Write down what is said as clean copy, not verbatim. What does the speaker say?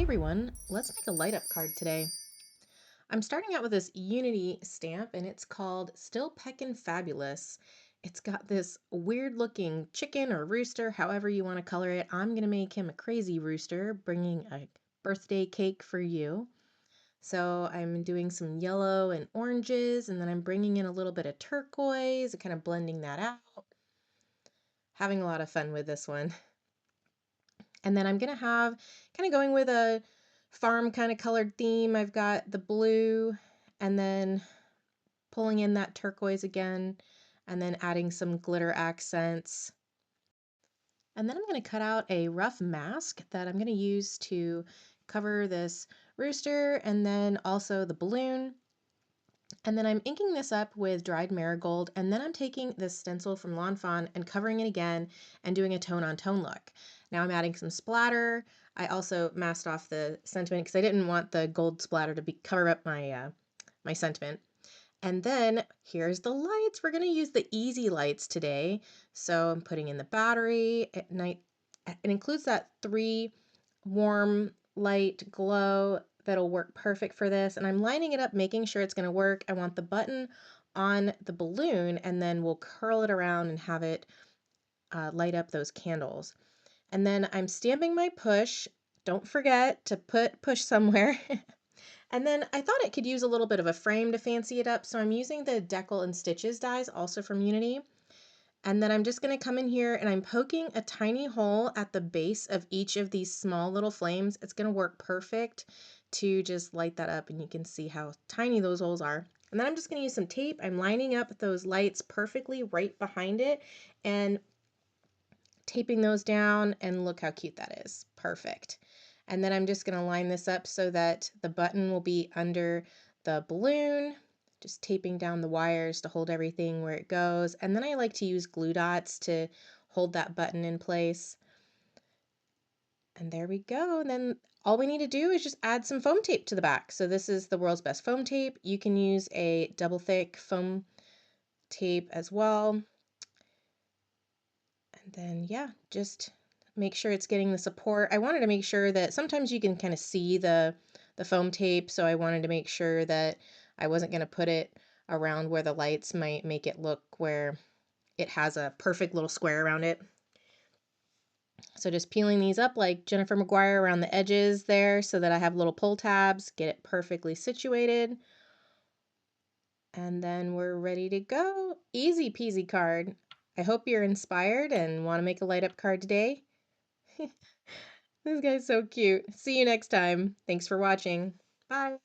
Hey everyone, let's make a light up card today. I'm starting out with this Unity stamp and it's called Still Peckin' Fabulous. It's got this weird looking chicken or rooster, however you want to color it. I'm going to make him a crazy rooster, bringing a birthday cake for you. So I'm doing some yellow and oranges, and then I'm bringing in a little bit of turquoise and kind of blending that out. Having a lot of fun with this one. And then I'm going to have kind of going with a farm kind of colored theme. I've got the blue and then pulling in that turquoise again and then adding some glitter accents. And then I'm going to cut out a rough mask that I'm going to use to cover this rooster and then also the balloon. And then I'm inking this up with dried marigold, and then I'm taking this stencil from Lawn Fawn and covering it again and doing a tone on tone look. Now I'm adding some splatter. I also masked off the sentiment because I didn't want the gold splatter to cover up my sentiment. And then here's the lights. We're going to use the easy lights today. So I'm putting in the battery at night. It includes that 3 warm light glow that'll work perfect for this. And I'm lining it up, making sure it's going to work. I want the button on the balloon, and then we'll curl it around and have it light up those candles. And then I'm stamping my push. Don't forget to put push somewhere. And then I thought it could use a little bit of a frame to fancy it up, so I'm using the Deckle Stitches dies, also from Unity. And then I'm just going to come in here and I'm poking a tiny hole at the base of each of these small little flames. It's going to work perfect to just light that up, and you can see how tiny those holes are. And then I'm just going to use some tape. I'm lining up those lights perfectly right behind it and taping those down, and look how cute that is. Perfect. And then I'm just going to line this up so that the button will be under the balloon, just taping down the wires to hold everything where it goes. And then I like to use glue dots to hold that button in place. And there we go. And then all we need to do is just add some foam tape to the back. So this is the world's best foam tape. You can use a double thick foam tape as well. And then, yeah, just make sure it's getting the support. I wanted to make sure that sometimes you can kind of see the foam tape, so I wanted to make sure that I wasn't going to put it around where the lights might make it look where it has a perfect little square around it. So just peeling these up like Jennifer McGuire around the edges there so that I have little pull tabs, get it perfectly situated. And then we're ready to go. Easy peasy card. I hope you're inspired and want to make a light up card today. This guy's so cute. See you next time. Thanks for watching. Bye.